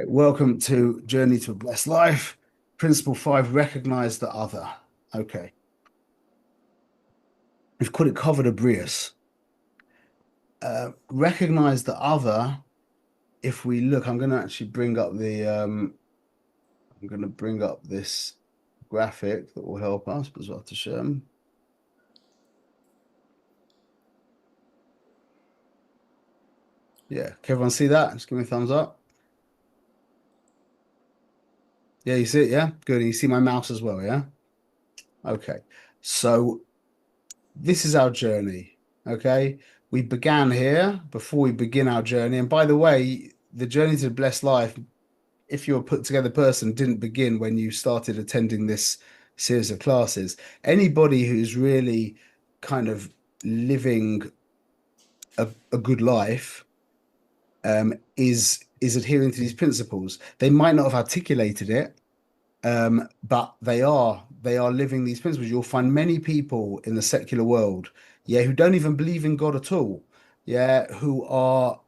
Welcome to Journey to a Blessed Life. Principle 5, recognize the other. Okay. We've called it covered abrius. Recognize the other. If we look, I'm going to actually bring up I'm going to bring up this graphic that will help us, but to Shem. Yeah. Can everyone see that? Just give me a thumbs up. Yeah, you see it? Yeah. Good. And you see my mouse as well. Yeah. Okay. So this is our journey. Okay. We began here before we begin our journey. And by the way, the journey to the blessed life, if you're a put together person, didn't begin when you started attending this series of classes. Anybody who's really kind of living a good life is adhering to these principles. They might not have articulated it, but they are living these principles. You'll find many people in the secular world, yeah, who don't even believe in God at all, yeah, who are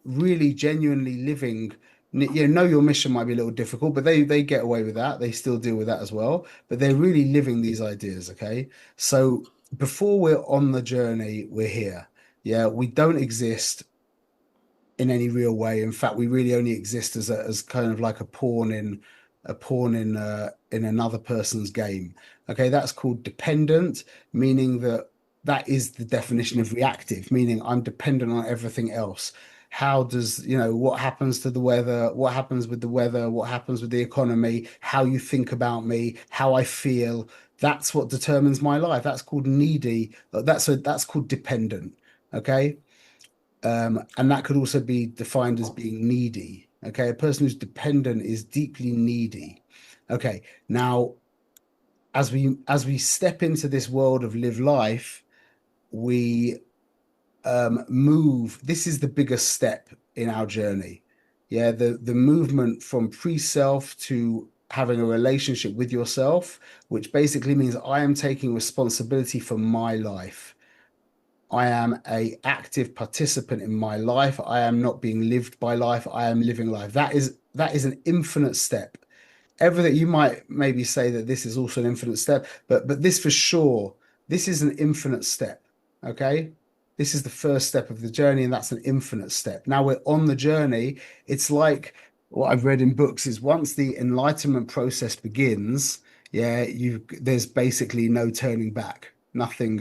really genuinely living. Know your mission might be a little difficult, but they get away with that. They still deal with that as well, but they're really living these ideas. Okay, so before we're on the journey, we're here. Yeah, we don't exist in any real way. In fact, we really only exist as kind of like a pawn in another person's game. Okay, that's called dependent, meaning that is the definition of reactive, meaning I'm dependent on everything else. How does, what happens to the weather, what happens with the weather, what happens with the economy, how you think about me, how I feel, that's what determines my life. That's called needy. That's called dependent. Okay. And that could also be defined as being needy. Okay, a person who's dependent is deeply needy. Okay, now as we step into this world of live life, we move. This is the biggest step in our journey. Yeah, the movement from pre-self to having a relationship with yourself, which basically means I am taking responsibility for my life. I am a active participant in my life. I am not being lived by life. I am living life. That is an infinite step. Everything you might maybe say that this is also an infinite step, but this for sure, this is an infinite step. Okay. This is the first step of the journey, and that's an infinite step. Now we're on the journey. It's like what I've read in books is once the enlightenment process begins, yeah, there's basically no turning back. Nothing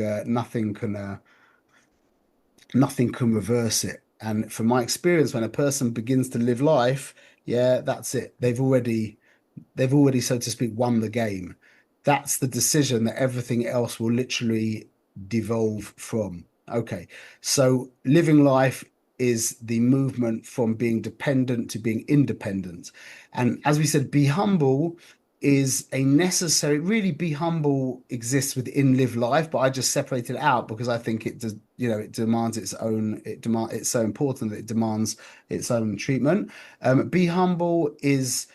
can reverse it. And from my experience, when a person begins to live life, yeah, that's it. They've already, so to speak, won the game. That's the decision that everything else will literally devolve from. Okay. So living life is the movement from being dependent to being independent. And as we said, be humble is a necessary, really be humble exists within live life, but I just separated it out because I think it does, it demands it's so important that it demands its own treatment. Be humble is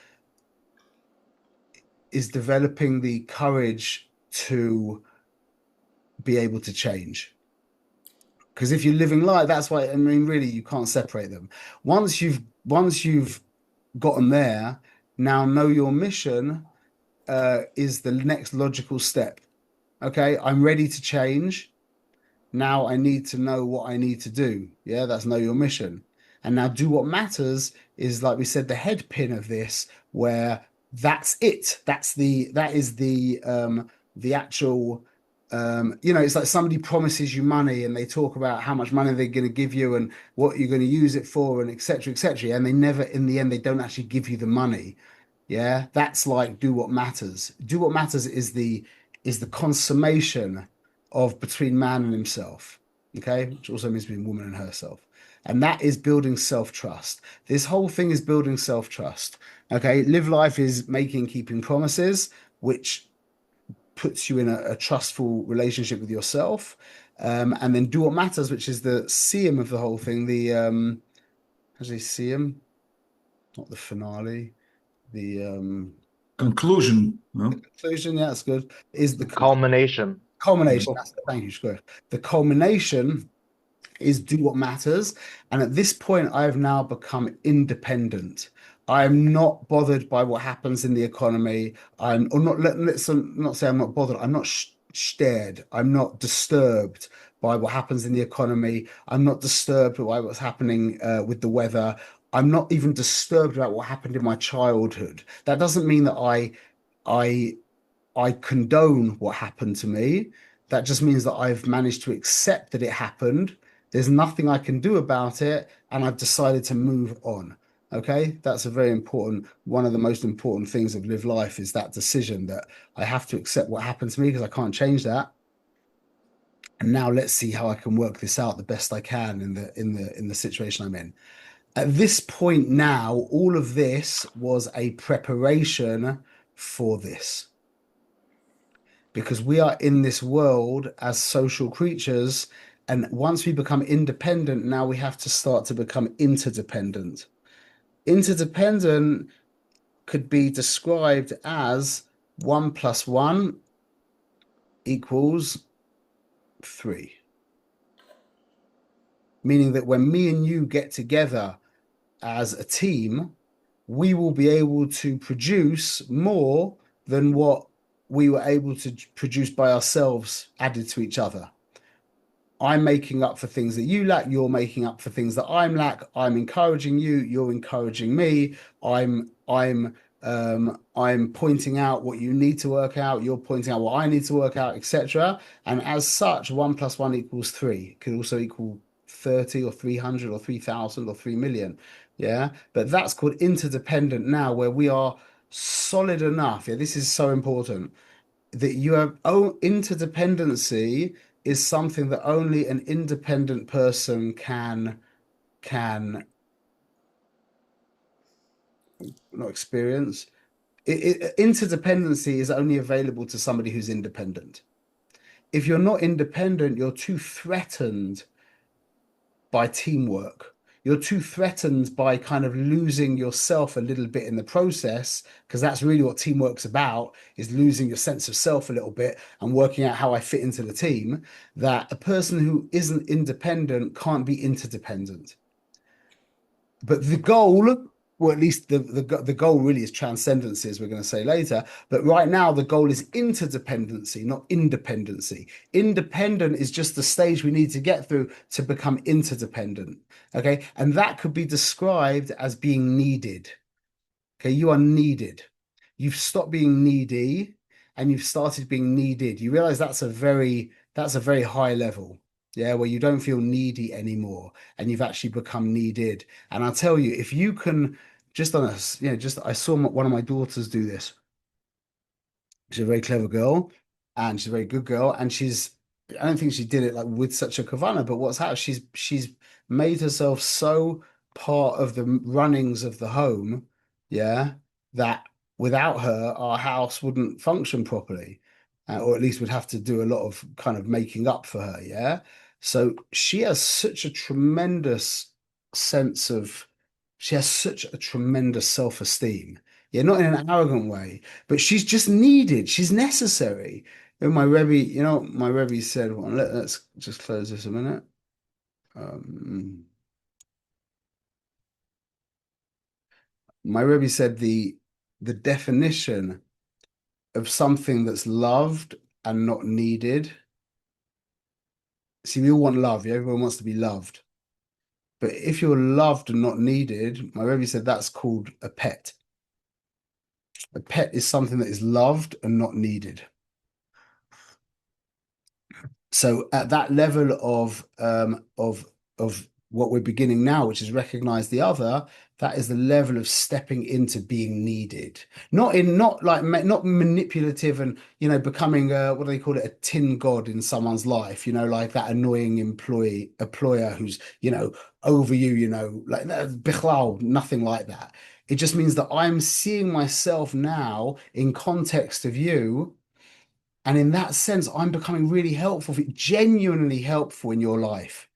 developing the courage to be able to change. Because if you're living life, that's why, I mean, really, you can't separate them. Once you've gotten there, now know your mission is the next logical step. Okay, I'm ready to change. Now I need to know what I need to do. Yeah, that's know your mission. And now do what matters is like we said, the head pin of this, where that's it. That is the actual it's like somebody promises you money and they talk about how much money they're going to give you and what you're going to use it for and etc. etc. And they never in the end they don't actually give you the money. Yeah, that's like do what matters. Do what matters is the consummation of between man and himself. Okay, which also means between woman and herself. And that is building self-trust. This whole thing is building self-trust. Okay, live life is making keeping promises, which puts you in a trustful relationship with yourself. And then do what matters, which is the siyum of the whole thing. How's it siyum? Not the finale. The Conclusion. No? conclusion, yeah, that's good. Is the Culmination. culmination. Thank you, Square. The culmination is do what matters. And at this point, I have now become independent. I'm not bothered by what happens in the economy. Or not, let's not say I'm not bothered. I'm not sh scared. I'm not disturbed by what happens in the economy. I'm not disturbed by what's happening with the weather. I'm not even disturbed about what happened in my childhood. That doesn't mean that I I condone what happened to me. That just means that I've managed to accept that it happened. There's nothing I can do about it, and I've decided to move on. Okay, that's a very important, one of the most important things of live life is that decision that I have to accept what happened to me because I can't change that. And now let's see how I can work this out the best I can in the situation I'm in. At this point now, all of this was a preparation for this because we are in this world as social creatures. And once we become independent, now we have to start to become interdependent. Interdependent could be described as 1 plus 1 equals 3, meaning that when me and you get together as a team, we will be able to produce more than what we were able to produce by ourselves added to each other. I'm making up for things that you lack, you're making up for things that I'm lack. I'm encouraging you, you're encouraging me. I'm pointing out what you need to work out, you're pointing out what I need to work out, etc. And as such, 1 plus 1 equals 3. It could also equal 30 or 300 or 3,000 or 3 million. Yeah. But that's called interdependent now, where we are solid enough. Yeah, this is so important that you have interdependency is something that only an independent person can not experience. Interdependency is only available to somebody who's independent. If you're not independent, you're too threatened by teamwork. You're too threatened by kind of losing yourself a little bit in the process, because that's really what teamwork's about, is losing your sense of self a little bit and working out how I fit into the team. That a person who isn't independent can't be interdependent. But the goal, or at least the goal really is transcendency, as we're going to say later. But right now, the goal is interdependency, not independency. Independent is just the stage we need to get through to become interdependent. Okay. And that could be described as being needed. Okay. You are needed. You've stopped being needy and you've started being needed. You realize that's a very high level. Yeah, where you don't feel needy anymore and you've actually become needed. And I'll tell you, if you can just on a, just I saw one of my daughters do this. She's a very clever girl and she's a very good girl. And I don't think she did it like with such a kavana, but what's happened, she's made herself so part of the runnings of the home, yeah, that without her, our house wouldn't function properly, or at least would have to do a lot of kind of making up for her, yeah. So sense of, she has such a tremendous self-esteem. Yeah, not in an arrogant way, but she's just needed. She's necessary. And my Rebbe said, well, let's just close this a minute. Um, my Rebbe said the definition of something that's loved and not needed. See, we all want love. Yeah? Everyone wants to be loved. But if you're loved and not needed, my Rebbe said that's called a pet. A pet is something that is loved and not needed. So at that level of what we're beginning now, which is recognize the other, that is the level of stepping into being needed. Not manipulative and becoming what do they call it, a tin god in someone's life, like that annoying employer who's over you, like that, nothing like that. It just means that I'm seeing myself now in context of you. And in that sense, I'm becoming really helpful, genuinely helpful in your life.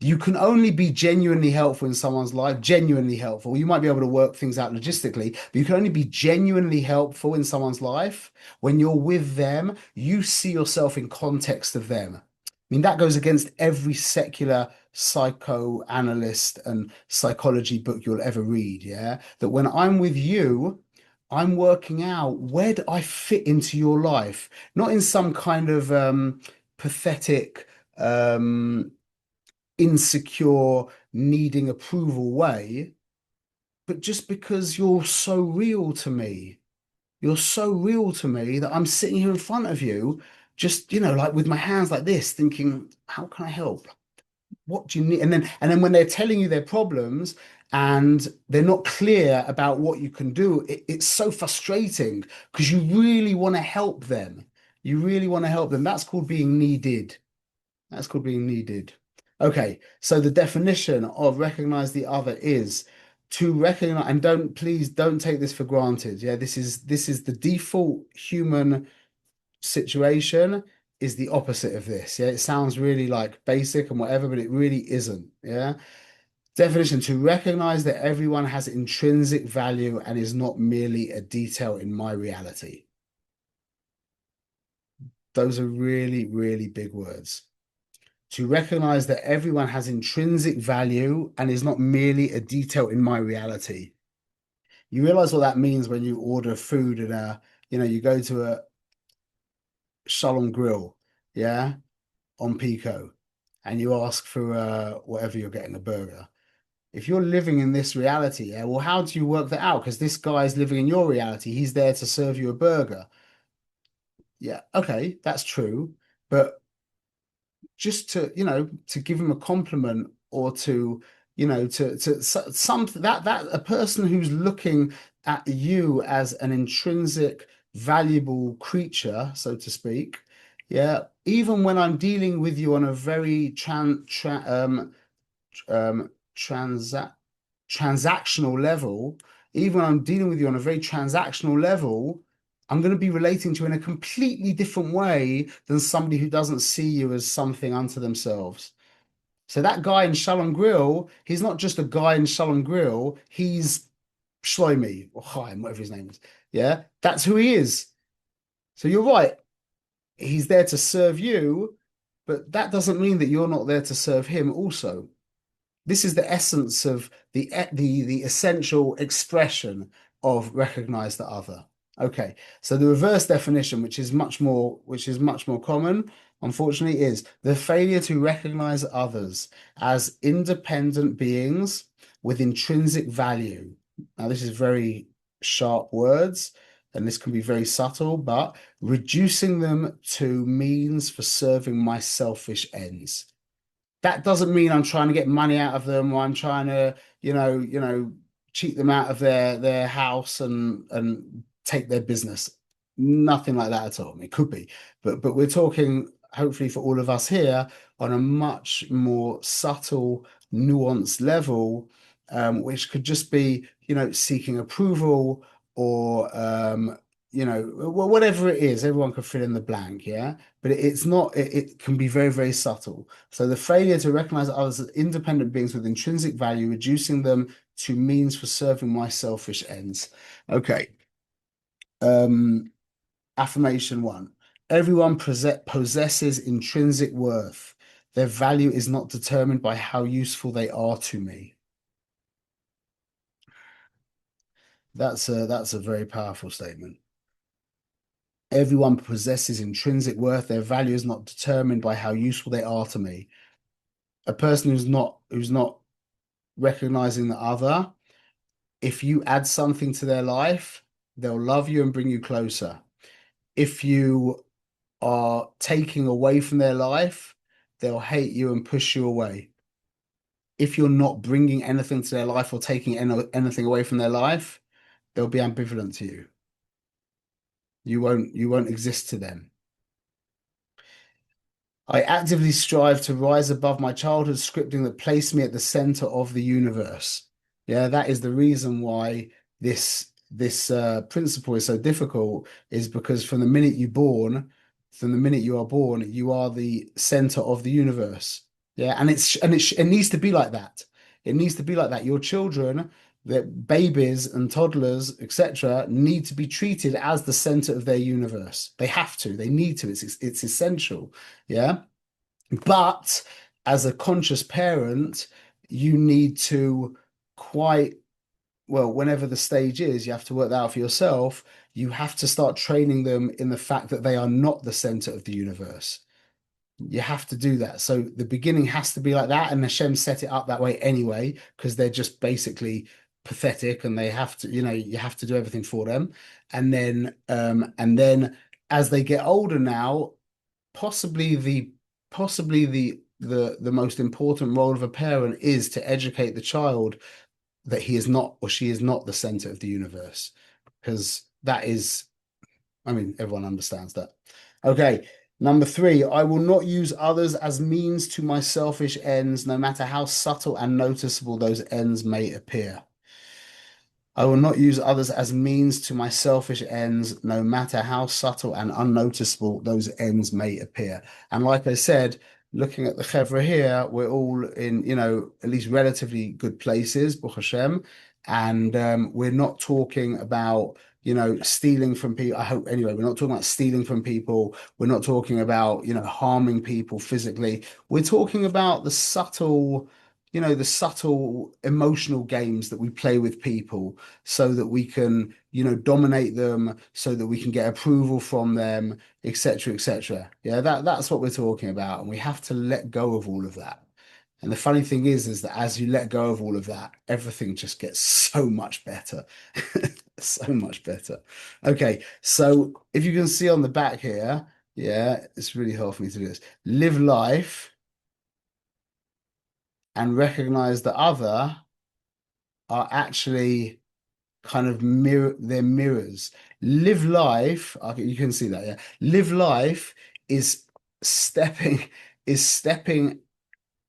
You can only be genuinely helpful in someone's life, genuinely helpful. You might be able to work things out logistically, but you can only be genuinely helpful in someone's life when you're with them. You see yourself in context of them. mean, that goes against every secular psychoanalyst and psychology book you'll ever read. Yeah. That when I'm with you, I'm working out where do I fit into your life, not in some kind of pathetic, um, insecure, needing approval way, but just because you're so real to me. You're so real to me that I'm sitting here in front of you, just, like with my hands like this, thinking, how can I help? What do you need? And then when they're telling you their problems and they're not clear about what you can do, it's so frustrating because you really want to help them. You really want to help them. That's called being needed. That's called being needed. Okay, so the definition of recognize the other is to recognize, and please don't take this for granted. Yeah, this is the default human situation is the opposite of this. Yeah, it sounds really like basic and whatever, but it really isn't. Yeah. Definition to recognize that everyone has intrinsic value and is not merely a detail in my reality. Those are really, really big words. To recognize that everyone has intrinsic value and is not merely a detail in my reality. You realize what that means when you order food and you go to a Shalom Grill, yeah, on Pico, and you ask for whatever you're getting, a burger. If you're living in this reality, yeah, well, how do you work that out? Because this guy's living in your reality. He's there to serve you a burger. Yeah, okay, that's true. But just to give him a compliment or to some that a person who's looking at you as an intrinsic valuable creature, so to speak, yeah, even when I'm dealing with you on a very um transact transactional level, even when I'm dealing with you on a very transactional level, I'm going to be relating to you in a completely different way than somebody who doesn't see you as something unto themselves. So that guy in Shalom Grill, he's not just a guy in Shalom Grill, he's Shlomi or Chaim, whatever his name is. Yeah, that's who he is. So you're right. He's there to serve you, but that doesn't mean that you're not there to serve him also. This is the essence of the essential expression of recognize the other. Okay, so the reverse definition, which is much more common, unfortunately, is the failure to recognize others as independent beings with intrinsic value. Now, this is very sharp words, and this can be very subtle, but reducing them to means for serving my selfish ends. That doesn't mean I'm trying to get money out of them or I'm trying to, cheat them out of their house and take their business. Nothing like that at all. It could be, but we're talking hopefully for all of us here on a much more subtle, nuanced level, which could just be, seeking approval or whatever it is. Everyone could fill in the blank, yeah. But it's not. It can be very, very subtle. So the failure to recognize others as independent beings with intrinsic value, reducing them to means for serving my selfish ends. Okay. Um, Affirmation one. Everyone possesses intrinsic worth. Their value is not determined by how useful they are to me. That's a very powerful statement. Everyone possesses intrinsic worth. Their value is not determined by how useful they are to me. A person who's not recognizing the other, if you add something to their life, they'll love you and bring you closer. If you are taking away from their life, they'll hate you and push you away. If you're not bringing anything to their life or taking anything away from their life, they'll be ambivalent to you. You won't exist to them. I actively strive to rise above my childhood scripting that placed me at the center of the universe. Yeah, that is the reason why this principle is so difficult, is because from the minute you are born, you are the center of the universe. Yeah, and it needs to be like that. It needs to be like that. Your children, the babies and toddlers, etc., need to be treated as the center of their universe. They have to. They need to. It's essential. Yeah. But as a conscious parent, you need to quite well, whenever the stage is, you have to work that out for yourself. You have to start training them in the fact that they are not the center of the universe. You have to do that. So the beginning has to be like that, and Hashem set it up that way anyway, because they're just basically pathetic and they have to, you have to do everything for them. And then as they get older now, possibly the most important role of a parent is to educate the child that he is not or she is not the center of the universe. Because that is, I mean, everyone understands that. Okay. Number three, I will not use others as means to my selfish ends, no matter how subtle and noticeable those ends may appear. I will not use others as means to my selfish ends, no matter how subtle and unnoticeable those ends may appear. And like I said, looking at the Chevra here, we're all in, at least relatively good places, Baruch Hashem. And we're not talking about, stealing from people. I hope anyway, we're not talking about stealing from people. We're not talking about, harming people physically. We're talking about the subtle emotional games that we play with people so that we can, dominate them, so that we can get approval from them, etc., etc. Yeah, that's what we're talking about, and we have to let go of all of that. And the funny thing is that as you let go of all of that, everything just gets so much better, so much better. Okay, so if you can see on the back here, yeah, it's really hard for me to do this. Live life and recognize the other are actually kind of they're mirrors. Live life, okay, you can see that, yeah. Live life is stepping stepping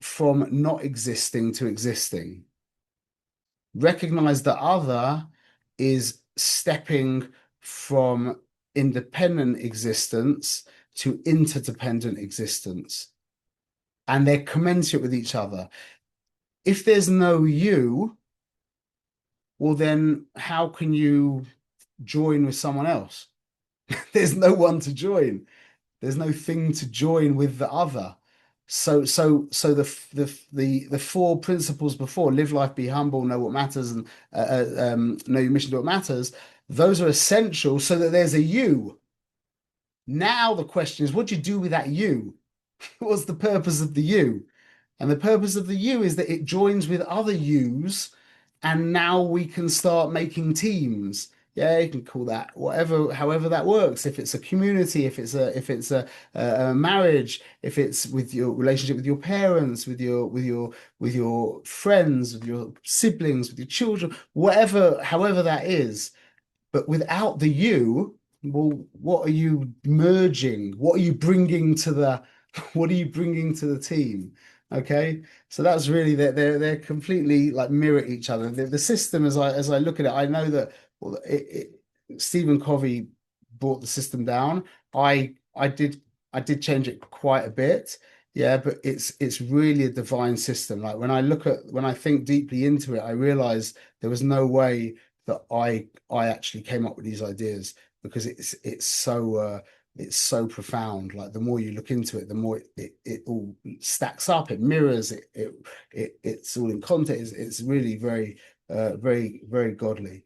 from not existing to existing. Recognize the other is stepping from independent existence to interdependent existence. And they're commensurate with each other. If there's no you, well, then how can you join with someone else? There's no one to join. There's no thing to join with the other. So the four principles before: live life, be humble, know what matters, and know your mission, do what matters. Those are essential so that there's a you. Now the question is, what do you do with that you? What's the purpose of the you? And the purpose of the U is that it joins with other U's, and now we can start making teams. Yeah, you can call that whatever, however that works. If it's a community, if it's a marriage, if it's with your relationship with your parents, with your friends, with your siblings, with your children, whatever, however that is. But without the you, well, what are you merging? What are you bringing to the what are you bringing to the team? Okay, so that's really they're completely like mirror each other. The system, as I look at it, I know that well, Stephen Covey brought the system down. I did change it quite a bit, yeah, but it's really a divine system. Like when I think deeply into it, I realize there was no way that I actually came up with these ideas because it's so profound. Like the more you look into it, the more it all stacks up. It mirrors it's all in context. It's really very very very godly.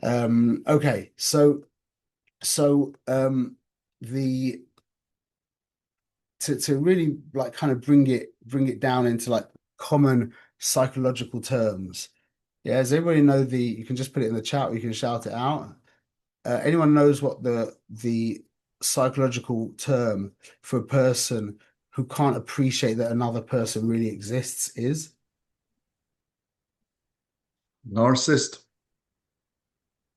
Okay, so the to really like kind of bring it down into like common psychological terms. Yeah, does everybody know you can just put it in the chat or you can shout it out. Anyone knows what the psychological term for a person who can't appreciate that another person really exists is? Narcissist.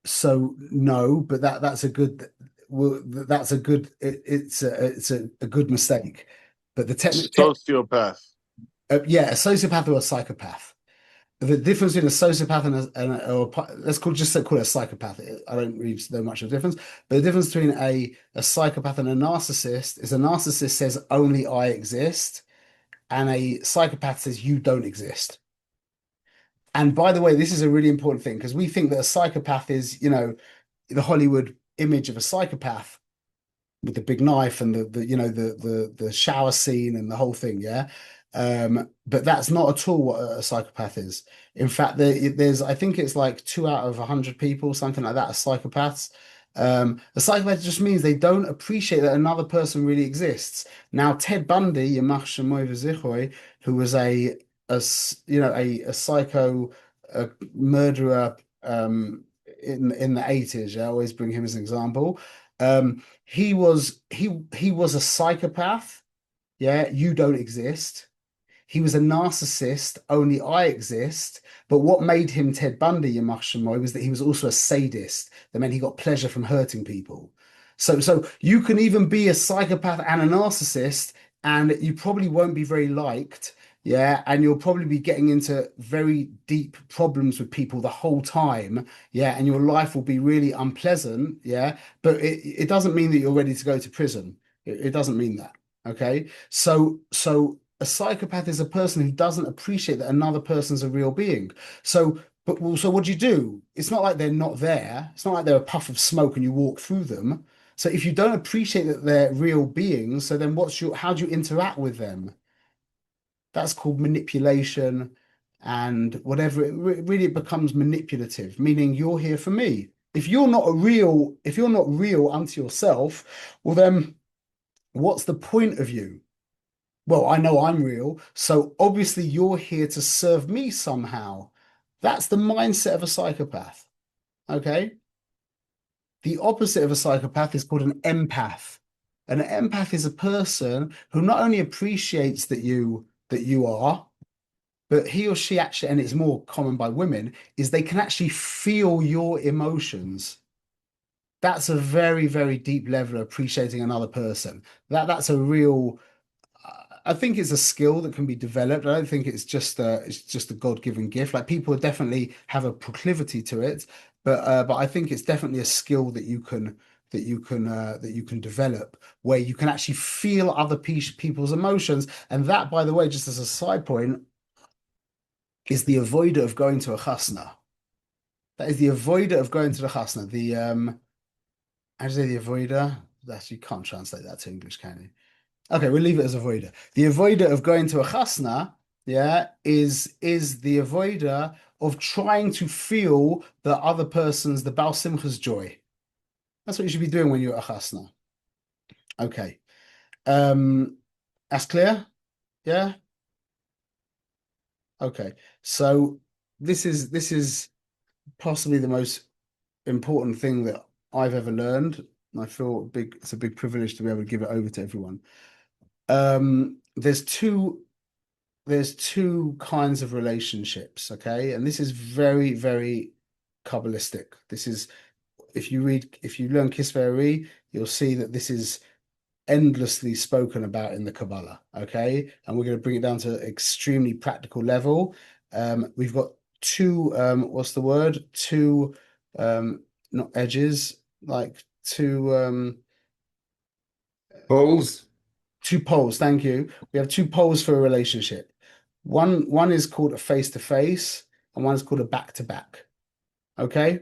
So no, but that's a good well, that's a good it's a good mistake. But the technical Sociopath. yeah, a sociopath or a psychopath. The difference between a sociopath or let's call it a psychopath. I don't really know much of a difference, but the difference between a psychopath and a narcissist is a narcissist says only I exist, and a psychopath says you don't exist. And by the way, this is a really important thing because we think that a psychopath is, the Hollywood image of a psychopath. with the big knife and the shower scene and the whole thing, yeah. But that's not at all what a psychopath is. In fact, there's I think it's like 2 out of 100 people, something like that, are psychopaths. A psychopath just means they don't appreciate that another person really exists. Now, Ted Bundy, Yamach Shemoy V'Zichroy, who was a psycho murderer in the 80s. I always bring him as an example. He was a psychopath. Yeah, you don't exist. He was a narcissist, only I exist. But what made him Ted Bundy, Yamach Shemoy, was that he was also a sadist. That meant he got pleasure from hurting people. So you can even be a psychopath and a narcissist, and you probably won't be very liked. Yeah, and you'll probably be getting into very deep problems with people the whole time. Yeah, and your life will be really unpleasant. Yeah, but it doesn't mean that you're ready to go to prison. It doesn't mean that. Okay, so a psychopath is a person who doesn't appreciate that another person's a real being. So what do you do? It's not like they're not there. It's not like they're a puff of smoke and you walk through them. So if you don't appreciate that they're real beings, so then how do you interact with them? That's called manipulation and whatever. Really it becomes manipulative, meaning you're here for me. If you're not real unto yourself, well then what's the point of you? Well, I know I'm real, so obviously you're here to serve me somehow. That's the mindset of a psychopath. Okay. The opposite of a psychopath is called an empath. An empath is a person who not only appreciates that you are, but he or she actually, and it's more common by women, is they can actually feel your emotions. That's a very, very deep level of appreciating another person. That's a real I think it's a skill that can be developed. I don't think it's just a God-given gift. Like people definitely have a proclivity to it, but I think it's definitely a skill that you can develop where you can actually feel other people's emotions. And that, by the way, just as a side point, is the avoider of going to a chasna. That is the avoider of going to the chasna. How do you say the avoider? That's you can't translate that to English, can you? Okay, we'll leave it as avoider. The avoider of going to a chasna, yeah, is the avoider of trying to feel the Baal Simcha's joy. That's what you should be doing when you're at a chasna. Okay. Um, that's clear? Yeah? Okay. So this is possibly the most important thing that I've ever learned. And I feel it's a big privilege to be able to give it over to everyone. Um, there's two there's two kinds of relationships, okay? And this is very, very Kabbalistic. This is if you learn Kisveri, you'll see that this is endlessly spoken about in the Kabbalah, okay? And we're going to bring it down to an extremely practical level. We've got two, what's the word? Two, not edges, like Poles. two poles. Thank you. We have two poles for a relationship. One is called a face to face, and one is called a back to back. Okay,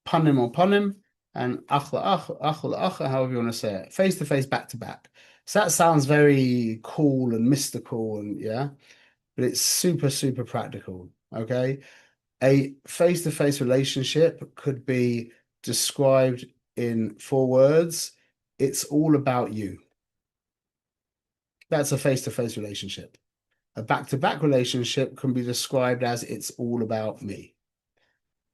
panim or panim, and achla achla achla, however you want to say it. Face to face, back to back. So that sounds very cool and mystical, and yeah, but it's super super practical. Okay, a face to face relationship could be described in 4 words. It's all about you. That's a face to face relationship. A back-to-back relationship can be described as it's all about me.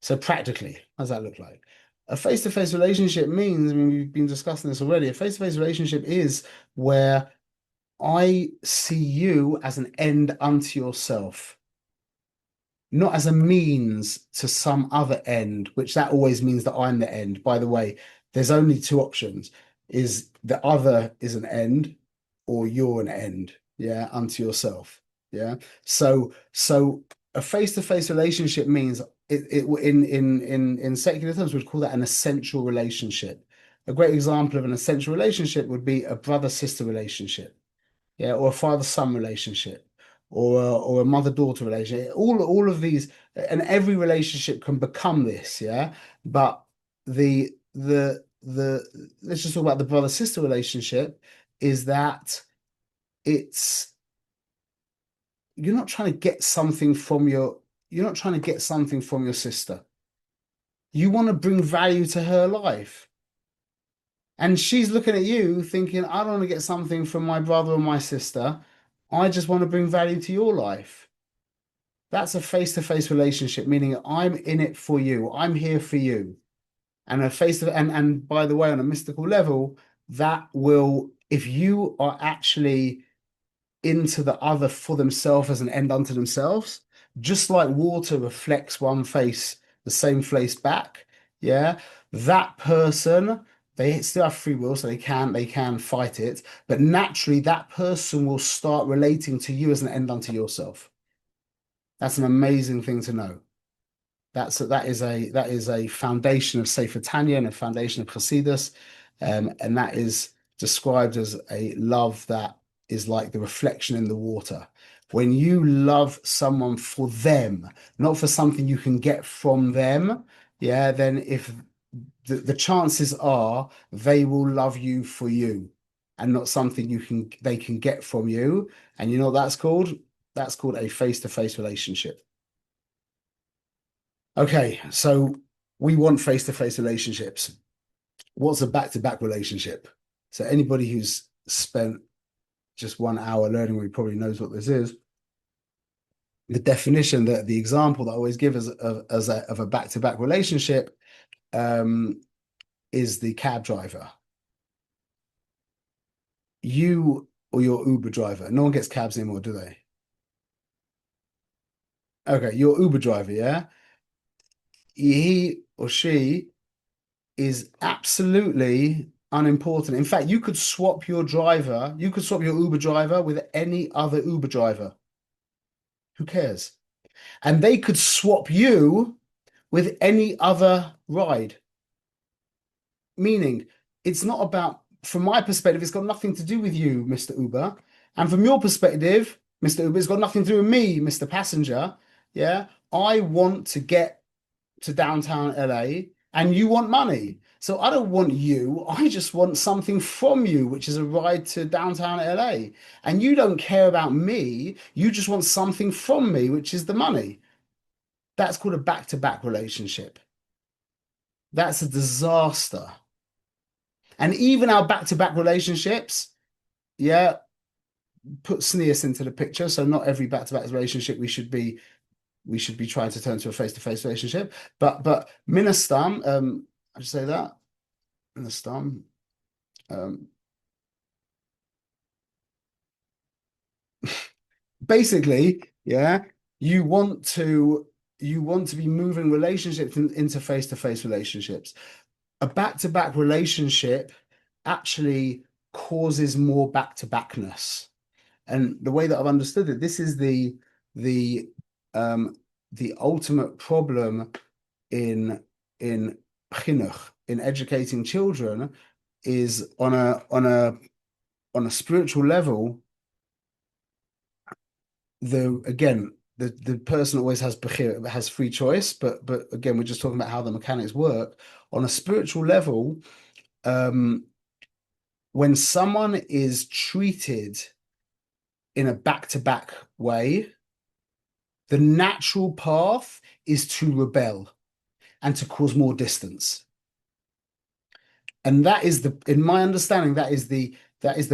So practically, how does that look like? A face-to-face relationship means, I mean, we've been discussing this already. A face-to-face relationship is where I see you as an end unto yourself, not as a means to some other end, which that always means that I'm the end. By the way, there's only two options, is the other is an end or you're an end, yeah, unto yourself. Yeah. So a face-to-face relationship means in secular terms, we'd call that an essential relationship. A great example of an essential relationship would be a brother-sister relationship, yeah, or a father-son relationship, or a mother-daughter relationship. All of these, and every relationship can become this, yeah. But the let's just talk about the brother-sister relationship, is that it's you're not trying to get something from you're not trying to get something from your sister. You want to bring value to her life. And she's looking at you thinking, I don't want to get something from my brother or my sister. I just want to bring value to your life. That's a face-to-face relationship, meaning I'm in it for you. I'm here for you. And a face to and by the way, on a mystical level, that will, if you are actually into the other for themselves as an end unto themselves, just like water reflects one face, the same face back. Yeah, that person, they still have free will, so they can fight it, but naturally that person will start relating to you as an end unto yourself. That's an amazing thing to know. That is a foundation of Sefer Tanya and a foundation of Chassidus, and that is described as a love that is like the reflection in the water. When you love someone for them, not for something you can get from them, yeah, then if the chances are they will love you for you and not something they can get from you. And you know what that's called? That's called a face-to-face relationship. Okay, so we want face-to-face relationships. What's a back-to-back relationship? So anybody who's spent just 1 hour learning with me probably knows what this is. The definition, that the example that I always give of a back-to-back relationship is the cab driver. You or your Uber driver. No one gets cabs anymore, do they? Okay, your Uber driver, yeah? He or she is absolutely unimportant. In fact, you could swap your Uber driver with any other Uber driver. Who cares? And they could swap you with any other ride. Meaning, it's not about, from my perspective, it's got nothing to do with you, Mr. Uber. And from your perspective, Mr. Uber, it's got nothing to do with me, Mr. Passenger. Yeah. I want to get to downtown LA and you want money. So I don't want you. I just want something from you, which is a ride to downtown LA. And you don't care about me. You just want something from me, which is the money. That's called a back-to-back relationship. That's a disaster. And even our back-to-back relationships, yeah, put SNEAS into the picture. So not every back-to-back relationship we should be trying to turn to a face-to-face relationship. But Minastam, I just say that. Minastam. Basically, yeah, you want to be moving relationships into face-to-face relationships. A back-to-back relationship actually causes more back-to-backness. And the way that I've understood it, this is the um the ultimate problem in chinuch, in educating children, is on a spiritual level. The person always has free choice, but again, we're just talking about how the mechanics work. On a spiritual level, um, when someone is treated in a back-to-back way, the natural path is to rebel and to cause more distance. And that is in my understanding, that is the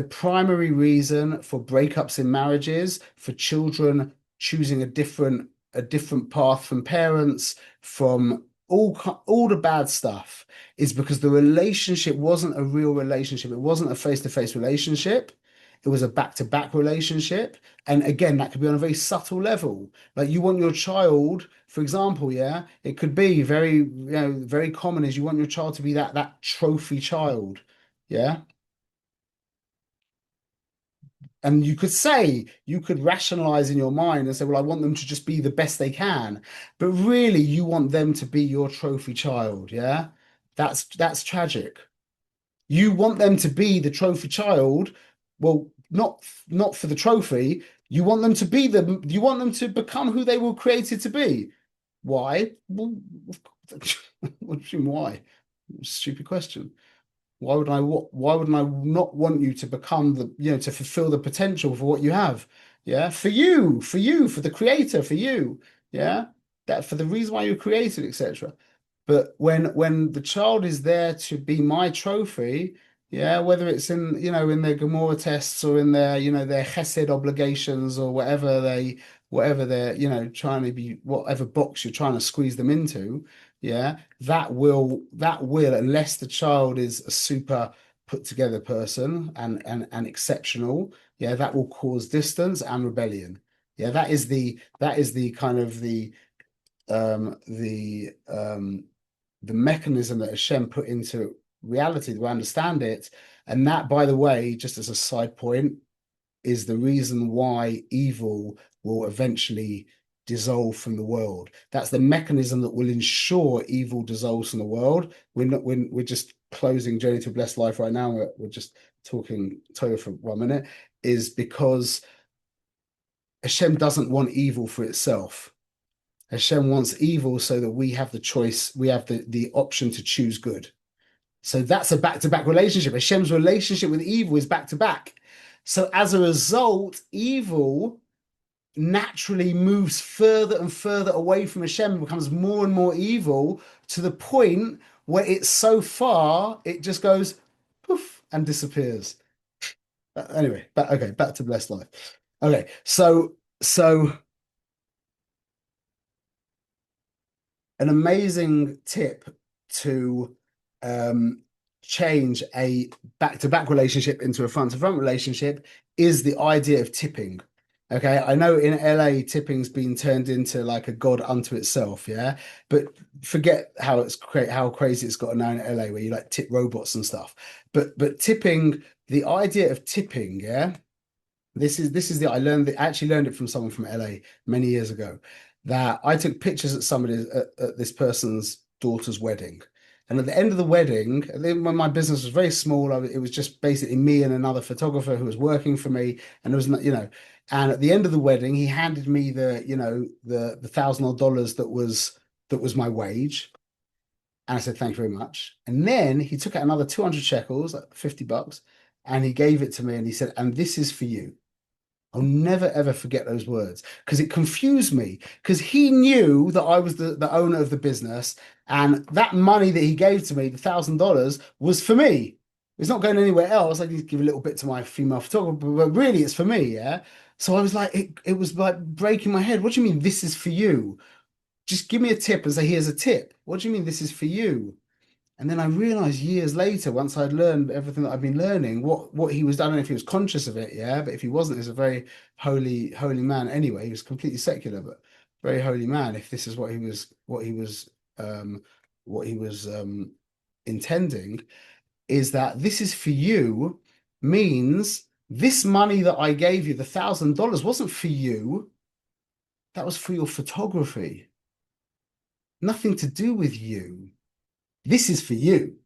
primary reason for breakups in marriages, for children choosing a different path from parents, from all the bad stuff, is because the relationship wasn't a real relationship. It wasn't a face-to-face relationship. It was a back-to-back relationship. And again, that could be on a very subtle level. Like you want your child, for example, yeah, it could be very common is you want your child to be that trophy child. Yeah. And you could rationalize in your mind and say, well, I want them to just be the best they can. But really, you want them to be your trophy child. Yeah. That's tragic. You want them to be the trophy child. Well, not for the trophy. You want them to become who they were created to be. Why? Well, what do you mean why? Stupid question. Why wouldn't I not want you to become the, to fulfill the potential for what you have? Yeah, for the creator, for you. Yeah, that for the reason why you were created, etc. But when the child is there to be my trophy, yeah, whether it's in, in their Gemara tests or in their, their Chesed obligations or whatever they're, trying to be, whatever box you're trying to squeeze them into, yeah, that will, unless the child is a super put together person and exceptional, yeah, that will cause distance and rebellion. Yeah, that is the kind of the mechanism that Hashem put into reality to understand it. And that, by the way, just as a side point, is the reason why evil will eventually dissolve from the world. That's the mechanism that will ensure evil dissolves from the world. We're just closing Journey to a Blessed Life right now. We're just talking Torah for 1 minute, is because Hashem doesn't want evil for itself. Hashem wants evil so that we have the choice, we have the option to choose good. So that's a back-to-back relationship. Hashem's relationship with evil is back-to-back. So as a result, evil naturally moves further and further away from Hashem and becomes more and more evil to the point where it's so far, it just goes poof and disappears. Anyway, back to blessed life. Okay, so an amazing tip to change a back-to-back relationship into a front-to-front relationship is the idea of tipping. Okay, I know in LA tipping's been turned into like a god unto itself, yeah. But forget how crazy it's got now in LA where you like tip robots and stuff. But tipping, the idea of tipping, yeah. I actually learned it from someone from LA many years ago, that I took pictures at this person's daughter's wedding. And at the end of the wedding, when my business was very small, it was just basically me and another photographer who was working for me. And there was not, and at the end of the wedding, he handed me the $1,000 that was my wage. And I said, thank you very much. And then he took out another 200 shekels, like $50, and he gave it to me and he said, and this is for you. I'll never ever forget those words because it confused me because he knew that I was the owner of the business and that money that he gave to me, the $1,000, was for me. It's not going anywhere else. I need to give a little bit to my female photographer, but really it's for me, yeah. So I was like, it was like breaking my head. What do you mean this is for you? Just give me a tip and say, here's a tip. What do you mean this is for you? And then I realized years later, once I'd learned everything that I've been learning, what he was, I don't know if he was conscious of it, yeah, but if he wasn't, he's a very holy man anyway. He was completely secular, but very holy man. If this is what he was intending, is that this is for you, means this money that I gave you, the $1,000, wasn't for you. That was for your photography. Nothing to do with you. This is for you.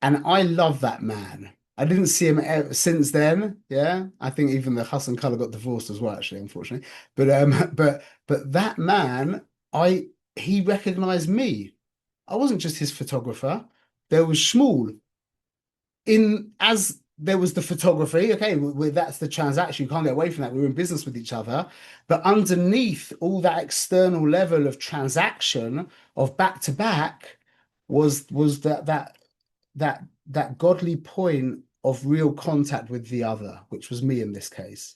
And I love that man. I didn't see him since then. Yeah. I think even the Hassan Kala got divorced as well, actually, unfortunately. But that man, he recognized me. I wasn't just his photographer. There was Shmuel. As there was the photography, okay, that's the transaction. You can't get away from that. We were in business with each other. But underneath all that external level of transaction of back to back was that godly point of real contact with the other, which was me in this case.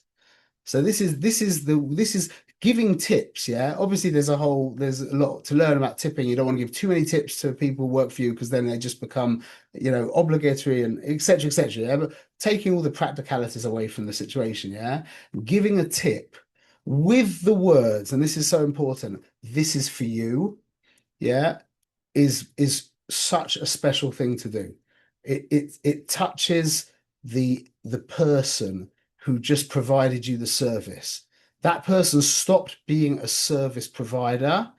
So this is giving tips, yeah. Obviously, there's a lot to learn about tipping. You don't want to give too many tips to people who work for you because then they just become, obligatory and etc. etc. Yeah, but taking all the practicalities away from the situation, yeah, giving a tip with the words, and this is so important. This is for you, yeah, is such a special thing to do. It touches the person who just provided you the service. That person stopped being a service provider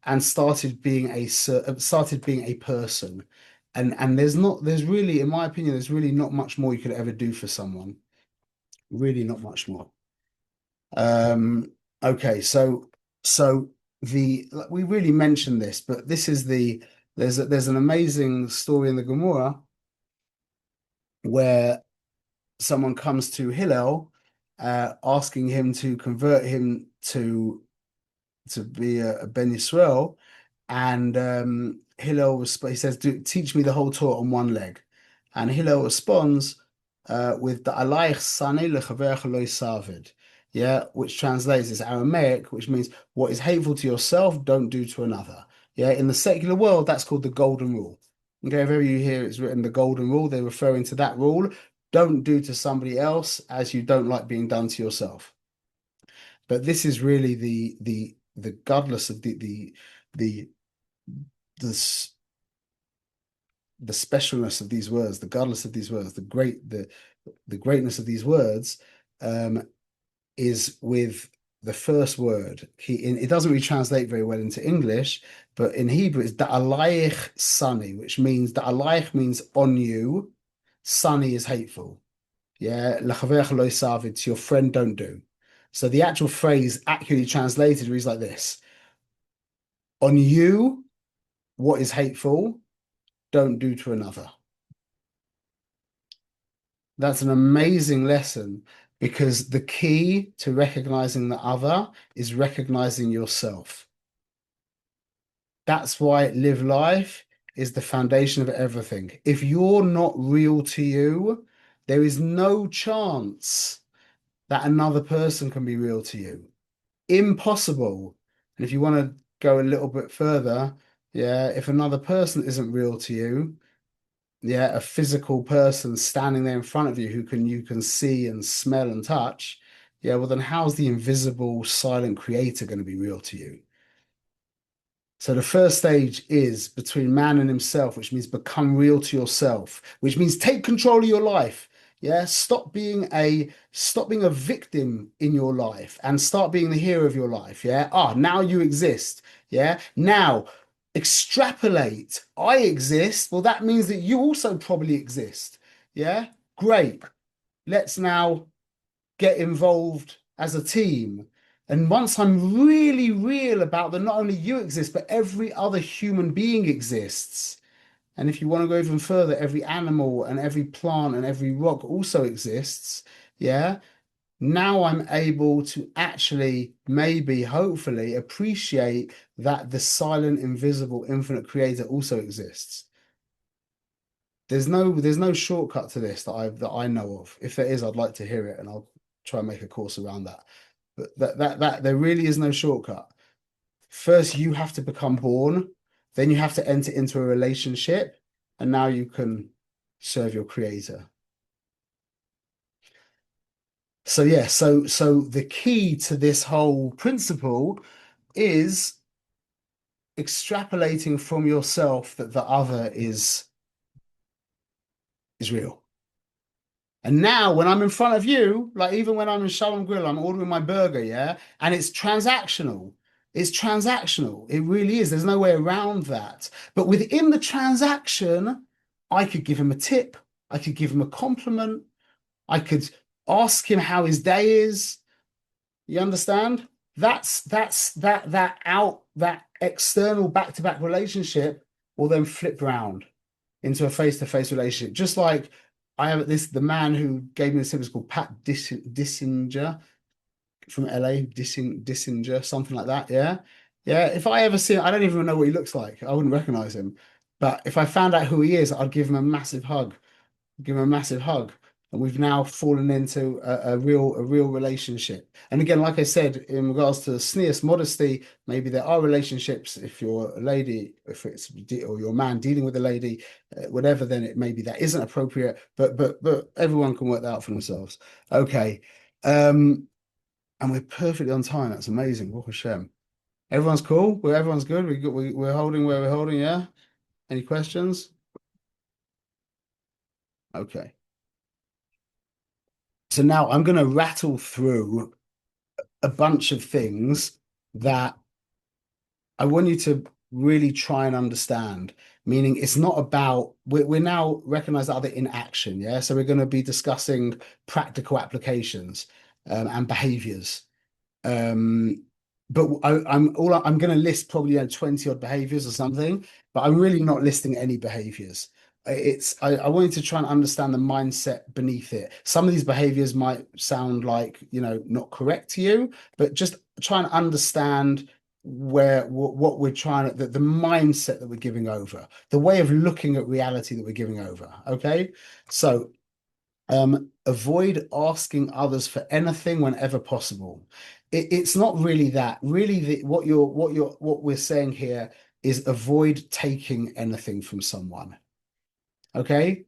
and started being a person. And there's really, in my opinion, there's really not much more you could ever do for someone. Really not much more. Okay, so we really mentioned this, but this is there's an amazing story in the Gemara where someone comes to Hillel, asking him to convert him to be a Ben Yisrael, and Hillel he says, teach me the whole Torah on one leg," and Hillel responds with the "Alayich sani lechaverecha lo yisavid," yeah, which translates as Aramaic, which means what is hateful to yourself, don't do to another. Yeah, in the secular world, that's called the golden rule. Okay, if ever you hear it's written the golden rule, they're referring to that rule. Don't do to somebody else as you don't like being done to yourself. But this is really the godless of the the the specialness of these words, the godless of these words, the greatness of these words is with the first word. It doesn't really translate very well into English, but in Hebrew it's da'alayich sani, which means da'alayich means on you, sani is hateful. Yeah, l'chaverecha lo yisavid, to your friend don't do. So the actual phrase accurately translated reads like this: on you, what is hateful, don't do to another. That's an amazing lesson because the key to recognizing the other is recognizing yourself. That's why live life is the foundation of everything. If you're not real to you, there is no chance that another person can be real to you. Impossible. And if you want to go a little bit further, yeah, if another person isn't real to you, yeah, a physical person standing there in front of you who you can see and smell and touch, yeah, well then how's the invisible silent creator going to be real to you? So the first stage is between man and himself, which means become real to yourself, which means take control of your life. Yeah, stop being a victim in your life and start being the hero of your life. Yeah. Now you exist. Yeah. Now extrapolate. I exist. Well, that means that you also probably exist. Yeah. Great. Let's now get involved as a team. And once I'm really real about that, not only you exist, but every other human being exists. And if you want to go even further, every animal and every plant and every rock also exists. Yeah. Now I'm able to actually, maybe, hopefully, appreciate that the silent, invisible, infinite creator also exists. There's no shortcut to this that I know of. If there is, I'd like to hear it, and I'll try and make a course around that. But that there really is no shortcut. First, you have to become born, then you have to enter into a relationship, and now you can serve your creator. So yeah, so the key to this whole principle is extrapolating from yourself that the other is real. And now when I'm in front of you, like even when I'm in Shalom Grill, I'm ordering my burger, yeah, and it's transactional. It's transactional. It really is. There's no way around that. But within the transaction, I could give him a tip. I could give him a compliment. I could ask him how his day is. You understand? That external back-to-back relationship will then flip round into a face-to-face relationship. Just like I have the man who gave me the tip is called Pat Dissinger from LA, Dissinger, something like that. Yeah. Yeah. If I ever see him, I don't even know what he looks like. I wouldn't recognize him. But if I found out who he is, I'd give him a massive hug. Give him a massive hug. And we've now fallen into a real relationship. And again, like I said, in regards to sneers, modesty, maybe there are relationships. If you're a lady, if it's or your man dealing with a lady, whatever, then it maybe that isn't appropriate. But everyone can work that out for themselves. Okay, and we're perfectly on time. That's amazing. Baruch Hashem. Everyone's cool. Everyone's good. We're holding where we're holding. Yeah. Any questions? Okay. So now I'm going to rattle through a bunch of things that I want you to really try and understand. Meaning, it's not about we're now recognize that other in action. Yeah. So we're going to be discussing practical applications and behaviors. But I'm going to list probably 20 odd behaviors or something, but I'm really not listing any behaviors. I wanted to try and understand the mindset beneath it. Some of these behaviors might sound like, not correct to you, but just try and understand where what we're trying to the mindset that we're giving over, the way of looking at reality that we're giving over. Okay. So avoid asking others for anything whenever possible. It's not really that. Really, what we're saying here is avoid taking anything from someone. Okay.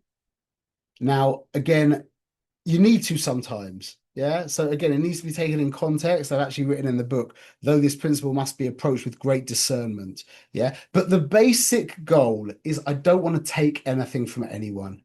Now, again, you need to sometimes. Yeah. So again, it needs to be taken in context. I've actually written in the book, though this principle must be approached with great discernment. Yeah. But the basic goal is I don't want to take anything from anyone.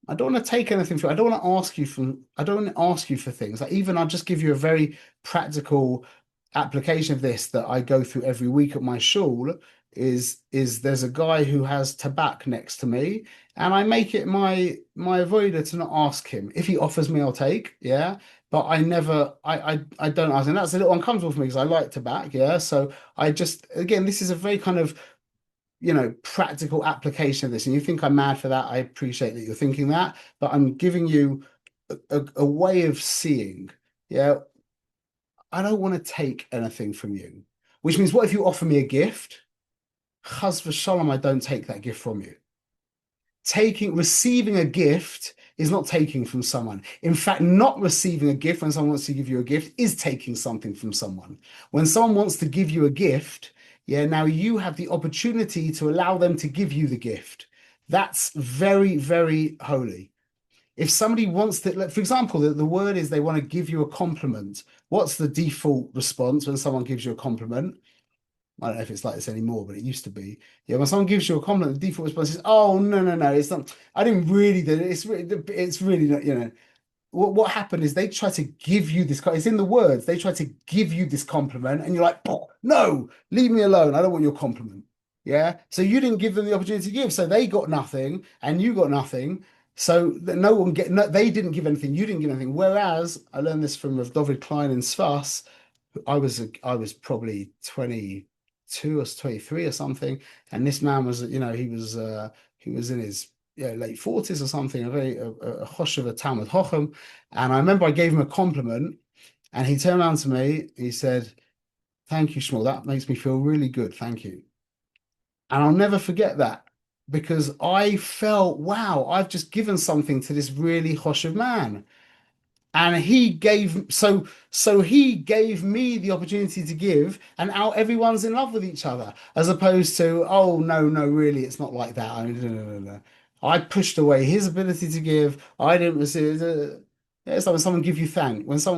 I don't want to take anything from, I don't want to ask you from, I don't want to ask you for things. Like even I'll just give you a very practical application of this that I go through every week at my shul is there's a guy who has tobacco next to me and I make it my avoider to not ask him. If he offers me, I'll take, yeah. But I never I don't ask, and that's a little uncomfortable for me because I like tobacco, yeah. So I just again, this is a very kind of practical application of this. And you think I'm mad for that. I appreciate that you're thinking that, but I'm giving you a way of seeing. Yeah. I don't want to take anything from you, which means what if you offer me a gift? Chas v'shalom, I don't take that gift from you. Receiving a gift is not taking from someone. In fact, not receiving a gift when someone wants to give you a gift is taking something from someone. When someone wants to give you a gift, yeah, now you have the opportunity to allow them to give you the gift. That's very, very holy. If somebody wants to, for example, the word is they want to give you a compliment. What's the default response when someone gives you a compliment? I don't know if it's like this anymore, but it used to be. Yeah, when someone gives you a compliment, the default response is, "Oh, no, no, no, it's not. I didn't really do it. It's really not. What happened is they try to give you this. It's in the words. They try to give you this compliment, and you're like, "Oh, no, leave me alone. I don't want your compliment." Yeah. So you didn't give them the opportunity to give, so they got nothing, and you got nothing. So that no one they didn't give anything. You didn't give anything. Whereas I learned this from David Klein in Sfas. I was probably 22 or 23 or something, and this man was he was in his late 40s or something, a choshev, a Talmud Chochem, and I remember I gave him a compliment, and he turned around to me, he said, "Thank you, Shmuel, that makes me feel really good, thank you." And I'll never forget that because I felt, wow, I've just given something to this really choshev man. And he gave me the opportunity to give, and now everyone's in love with each other, as opposed to, oh no, no, really, it's not like that. I mean, no, no, no, no. I pushed away his ability to give. I didn't receive it. It's like when someone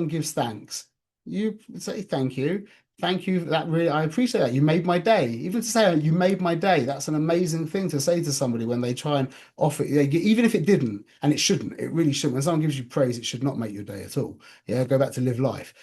gives thanks, you say thank you. Thank you. That really, I appreciate that. You made my day. Even to say you made my day, that's an amazing thing to say to somebody when they try and offer, even if it didn't, and it shouldn't, it really shouldn't. When someone gives you praise, it should not make your day at all. Yeah, go back to live life.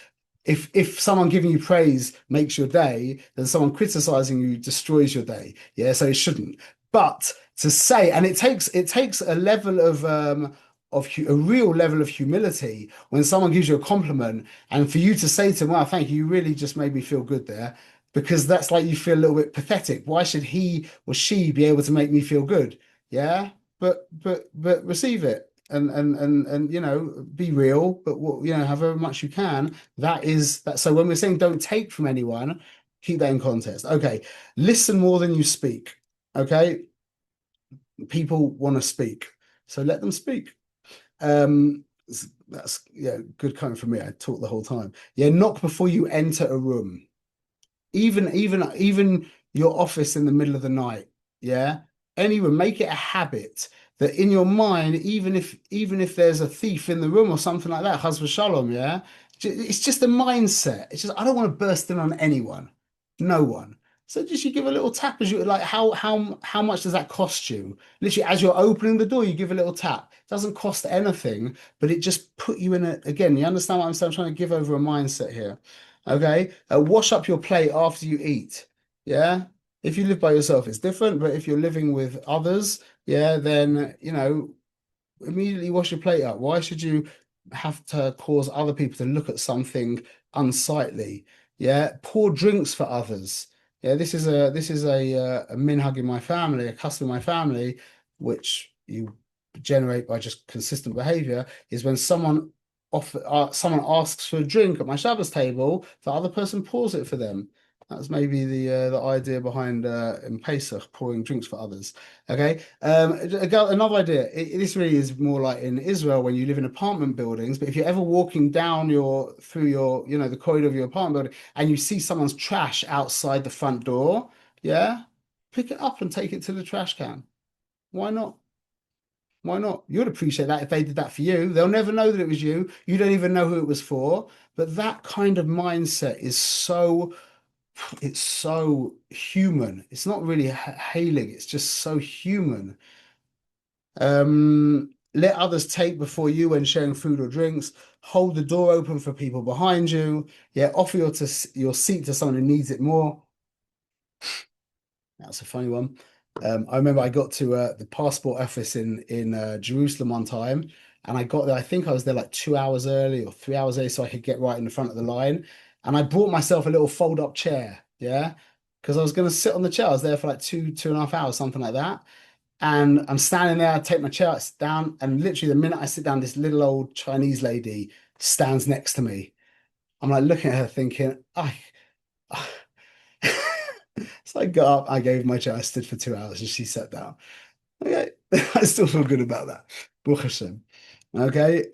If someone giving you praise makes your day, then someone criticizing you destroys your day. Yeah, so it shouldn't. But to say, and it takes a level of a real level of humility when someone gives you a compliment, and for you to say to them, "Wow, thank you, you really just made me feel good there," because that's like you feel a little bit pathetic. Why should he or she be able to make me feel good? Yeah, but receive it and be real, but however much you can. That is that. So when we're saying don't take from anyone, keep that in context. Okay, listen more than you speak. Okay, people want to speak, so let them speak. That's good coming from me. I talk the whole time. Yeah, knock before you enter a room. Even your office in the middle of the night. Yeah. Anyway, make it a habit that in your mind, even if there's a thief in the room or something like that, chas v'shalom, yeah. It's just a mindset. It's just I don't want to burst in on anyone, no one. So just you give a little tap as you like. How much does that cost you? Literally, as you're opening the door, you give a little tap. It doesn't cost anything, but it just put you in a again. You understand what I'm saying? I'm trying to give over a mindset here. Okay. Wash up your plate after you eat. Yeah. If you live by yourself, it's different. But if you're living with others, yeah, then, immediately wash your plate up. Why should you have to cause other people to look at something unsightly? Yeah. Pour drinks for others. Yeah. This is a minhag in my family, a custom in my family. which you generate by just consistent behavior, is when someone asks for a drink at my Shabbos table, the other person pours it for them. That's maybe the idea behind in Pesach pouring drinks for others. Okay. Another idea. This really is more like in Israel when you live in apartment buildings. But if you're ever walking down through your the corridor of your apartment building and you see someone's trash outside the front door, yeah, pick it up and take it to the trash can. Why not? Why not? You'd appreciate that if they did that for you. They'll never know that it was you. You don't even know who it was for. But that kind of mindset is it's so human. It's not really hailing, it's just so human. Let others take before you when sharing food or drinks. Hold the door open for people behind you. Yeah, offer your seat to someone who needs it more. That's a funny one. I remember I got to the passport office in Jerusalem one time, and I got there. I think I was there like 2 hours early or 3 hours early, so I could get right in the front of the line. And I brought myself a little fold-up chair, yeah, because I was going to sit on the chair. I was there for like 2.5 hours, something like that. And I'm standing there. I take my chair, I sit down, and literally the minute I sit down, this little old Chinese lady stands next to me. I'm like looking at her, thinking, I. So I got up, I gave my chair, I stood for 2 hours, and she sat down. Okay, I still feel good about that. Baruch Hashem. Okay,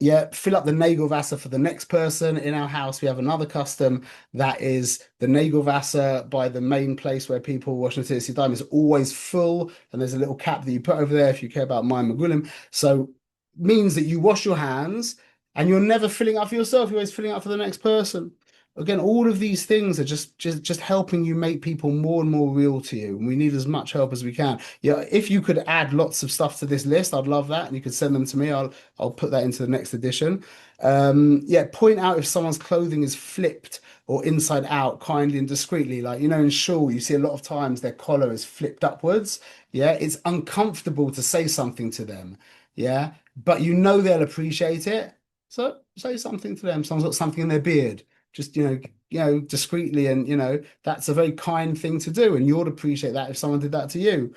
yeah, fill up the Nagelwasser for the next person. In our house, we have another custom that is the Nagelwasser by the main place where people wash their Yadayim is always full, and there's a little cap that you put over there if you care about Mayim Megulim. So means that you wash your hands and you're never filling up for yourself, you're always filling up for the next person. Again, all of these things are just helping you make people more and more real to you. And we need as much help as we can. Yeah, if you could add lots of stuff to this list, I'd love that. And you could send them to me. I'll put that into the next edition. Yeah, point out if someone's clothing is flipped or inside out, kindly and discreetly. Like, in shul, you see a lot of times their collar is flipped upwards. Yeah, it's uncomfortable to say something to them. Yeah, but they'll appreciate it. So say something to them. Someone's got something in their beard, just discreetly, and that's a very kind thing to do, and you'd appreciate that if someone did that to you.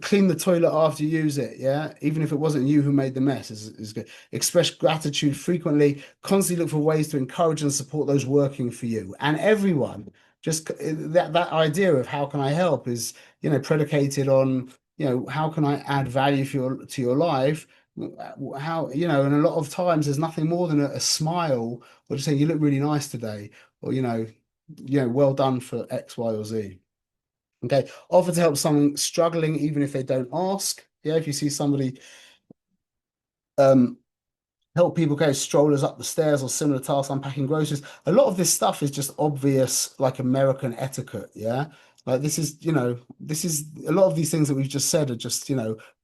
Clean the toilet after you use it, yeah, even if it wasn't you who made the mess is good. Express gratitude frequently. Constantly look for ways to encourage and support those working for you and everyone. Just that idea of how can I help is predicated on how can I add value to your life. How and a lot of times there's nothing more than a smile or just saying you look really nice today, or well done for X, Y, or Z. Okay, offer to help someone struggling even if they don't ask. Yeah, if you see somebody, um help people carry strollers up the stairs or similar tasks, unpacking groceries. A lot of this stuff is just obvious, like American etiquette. Yeah. Like this is a lot of these things that we've just said are just,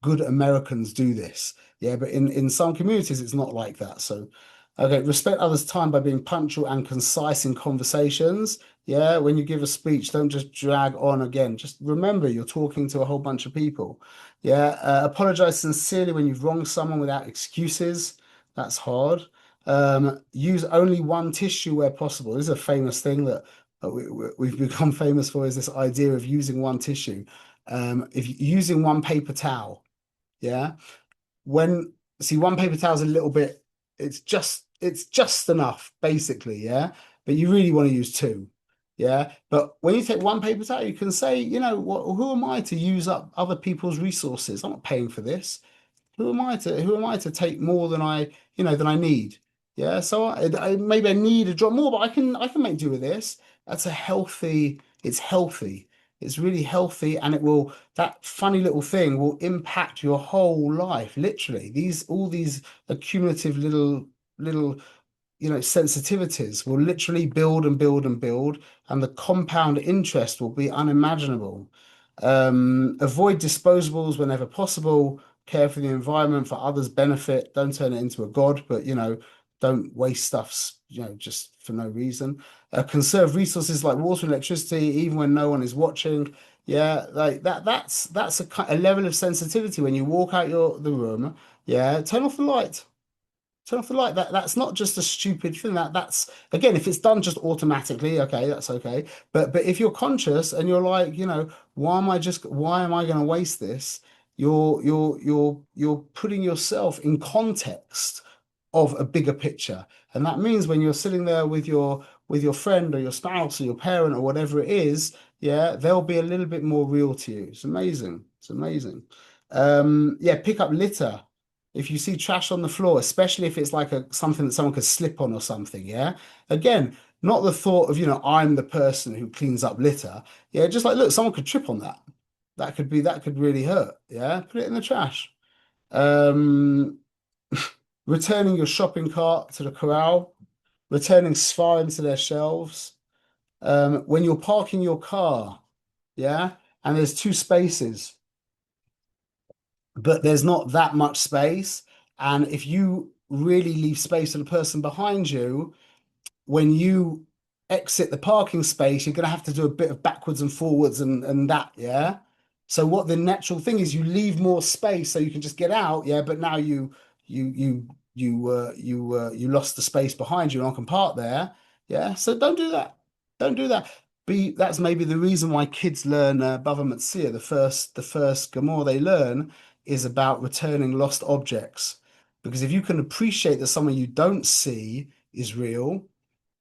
good Americans do this. Yeah. But in some communities, it's not like that. So, okay, respect others' time by being punctual and concise in conversations. Yeah. When you give a speech, don't just drag on again. Just remember you're talking to a whole bunch of people. Yeah. Apologize sincerely when you've wronged someone without excuses. That's hard. Use only one tissue where possible. This is a famous thing that we've become famous for, is this idea of using one tissue. If you're using one paper towel, yeah, when see one paper towel is a little bit, it's just enough, basically, yeah. But you really want to use two, yeah. But when you take one paper towel, you can say, who am I to use up other people's resources? I'm not paying for this. Who am I to take more than I need? Yeah, so maybe I need a drop more, but I can make do with this. That's it's healthy. It's really healthy, and that funny little thing will impact your whole life, literally. All these accumulative little sensitivities will literally build and build and build, and the compound interest will be unimaginable. Avoid disposables whenever possible. Care for the environment for others' benefit. Don't turn it into a god, but don't waste stuff, just for no reason. Conserve resources like water and electricity, even when no one is watching. Yeah, like that. That's a level of sensitivity when you walk out the room. Yeah, turn off the light. Turn off the light. That's not just a stupid thing. That's again, if it's done just automatically, okay, that's okay. But if you're conscious and you're like, why am I going to waste this? You're putting yourself in context of a bigger picture. And that means when you're sitting there with your friend or your spouse or your parent or whatever it is, yeah, they'll be a little bit more real to you. It's amazing. It's amazing. Yeah, pick up litter. If you see trash on the floor, especially if it's like something that someone could slip on or something, yeah. Again, not the thought of, I'm the person who cleans up litter. Yeah, just like, look, someone could trip on that. That could really hurt. Yeah, put it in the trash. Um, returning your shopping cart to the corral, returning Svar into their shelves. When you're parking your car, yeah, and there's two spaces, but there's not that much space. And if you really leave space for the person behind you, when you exit the parking space, you're going to have to do a bit of backwards and forwards and that, yeah. So what the natural thing is, you leave more space so you can just get out, yeah. But now you lost the space behind you and I can park there, yeah. So don't do that. Don't do that. That's maybe the reason why kids learn Bava Metzia. The first Gemara they learn is about returning lost objects, because if you can appreciate that someone you don't see is real,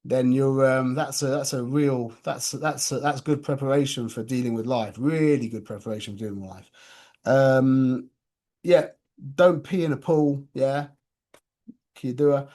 then you're that's a real that's good preparation for dealing with life. Really good preparation for dealing with life. Yeah, don't pee in a pool. Yeah, Kiyadua.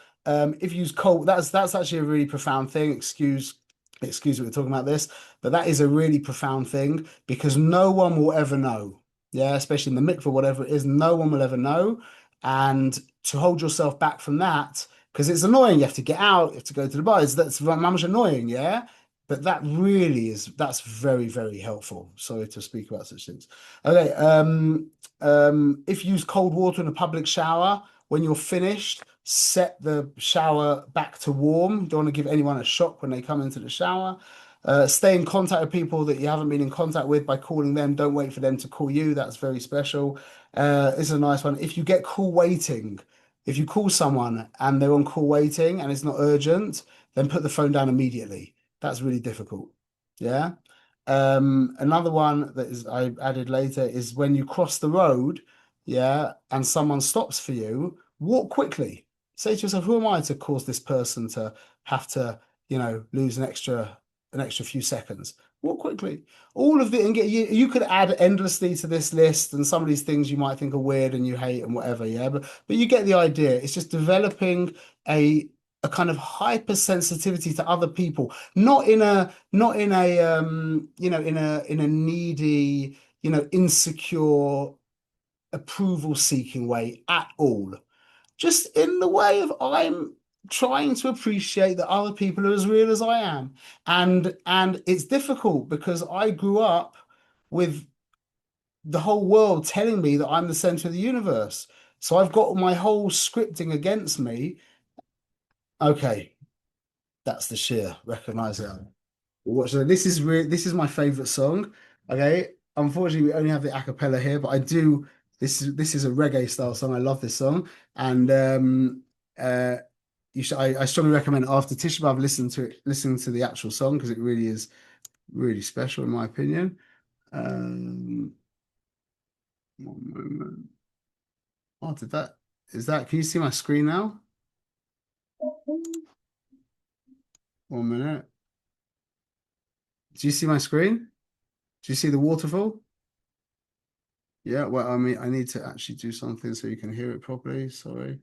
If you use cold, that's actually a really profound thing. Excuse me, we're talking about this, but that is a really profound thing because no one will ever know. Yeah, especially in the mikveh, whatever it is, no one will ever know. And to hold yourself back from that, because it's annoying, you have to get out, you have to go to the bar. That's much annoying, yeah. But that's very, very helpful. Sorry to speak about such things. Okay, if you use cold water in a public shower, when you're finished, set the shower back to warm. Don't want to give anyone a shock when they come into the shower. Stay in contact with people that you haven't been in contact with by calling them. Don't wait for them to call you. That's very special. This is a nice one. If you get call waiting, if you call someone and they're on call waiting and it's not urgent, then put the phone down immediately. That's really difficult. Yeah. Another one that is I added later is when you cross the road, yeah, and someone stops for you, walk quickly. Say to yourself, who am I to cause this person to have to, lose an extra few seconds? Walk quickly. All of the and get you could add endlessly to this list, and some of these things you might think are weird and you hate and whatever, yeah. But you get the idea. It's just developing a kind of hypersensitivity to other people, not in a in a needy, insecure, approval seeking way at all. Just in the way of I'm trying to appreciate that other people are as real as I am. And it's difficult because I grew up with the whole world telling me that I'm the center of the universe. So I've got my whole scripting against me. Okay, that's the sheer recognize it. This is my favorite song. Okay. Unfortunately, we only have the a cappella here, but I do this is a reggae style song. I love this song. And uh I strongly recommend after Tisha B'Av listening to the actual song because it really is really special in my opinion. One moment. Oh, can you see my screen now? 1 minute. Do you see my screen? Do you see the waterfall? Yeah, well, I mean, I need to actually do something so you can hear it properly. Sorry.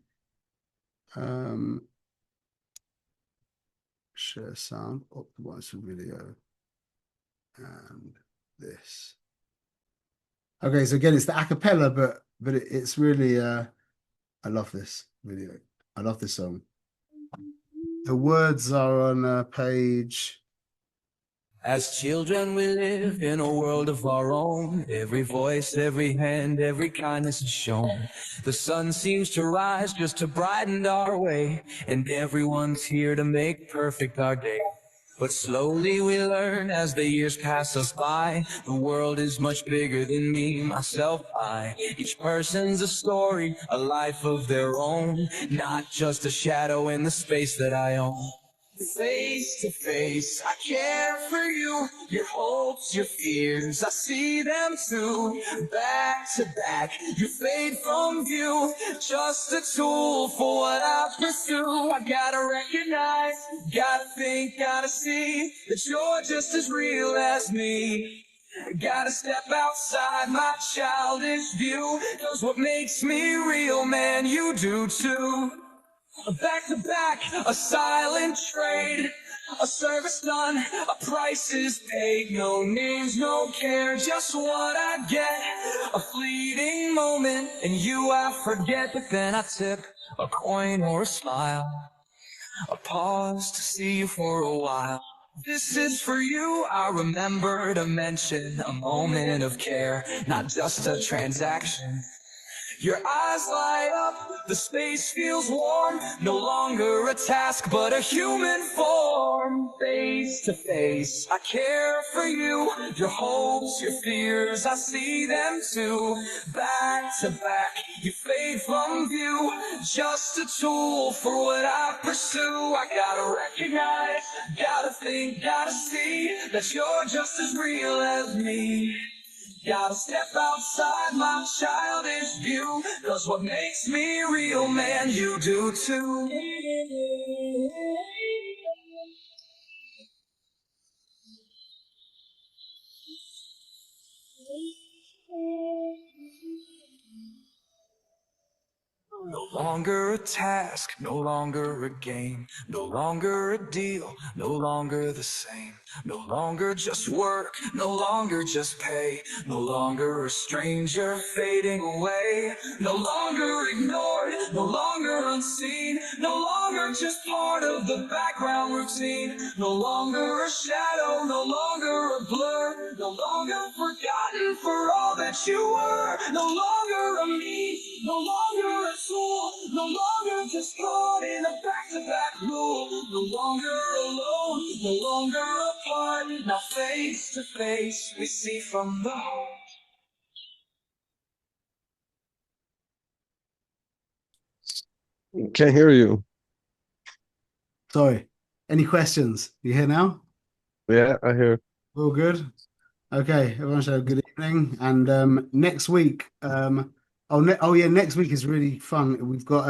Share sound, optimize for video, and this. Okay, so again, it's the acapella, but it's really I love this video. I love this song. The words are on page. As children, we live in a world of our own. Every voice, every hand, every kindness is shown. The sun seems to rise just to brighten our way, and everyone's here to make perfect our day. But slowly we learn as the years pass us by. The world is much bigger than me, myself, I. Each person's a story, a life of their own, not just a shadow in the space that I own. Face to face, I care for you, your hopes, your fears, I see them too. Back to back, you fade from view, just a tool for what I pursue. I gotta recognize, gotta think, gotta see that you're just as real as me. Gotta step outside my childish view, 'cause what makes me real, man, you do too. Back to back, a silent trade, a service done, a price is paid. No names, no care, just what I get. A fleeting moment, and you I forget. But then I tip a coin or a smile, a pause to see you for a while. This is for you, I remember to mention a moment of care, not just a transaction. Your eyes light up, the space feels warm, no longer a task but a human form. Face to face, I care for you, your hopes, your fears, I see them too. Back to back, you fade from view, just a tool for what I pursue. I gotta recognize, gotta think, gotta see that you're just as real as me. Gotta step outside my childish view, 'cause what makes me real, man, you do too. No longer a task, no longer a game, no longer a deal, no longer the same. No longer just work, no longer just pay, no longer a stranger fading away. No longer ignored, no longer unseen, no longer just part of the background routine. No longer a shadow, no longer a blur, no longer forgotten for all that you were. No longer a me, no longer a tool, no longer just caught in a back-to-back rule. No longer alone, no longer apart, now face to face we see from the heart. Can't hear you. Sorry. Any questions? You here now? Yeah, I hear. All good? Okay, everyone should have a good evening. And next week, next week is really fun. We've got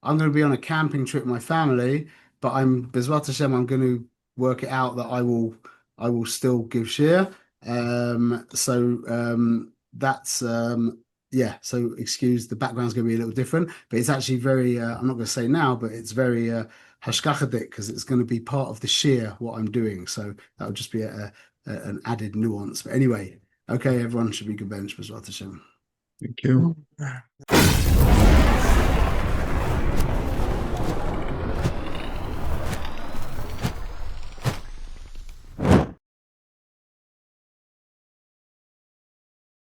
I'm going to be on a camping trip with my family, but Bezrat Hashem, I'm going to work it out that I will still give share. That's yeah. So excuse the background's going to be a little different, but it's actually very. I'm not going to say now, but it's very hashkachadik because it's going to be part of the share what I'm doing. So that'll just be an added nuance. But anyway, okay, everyone should be good bench, Bezrat Hashem. Thank you.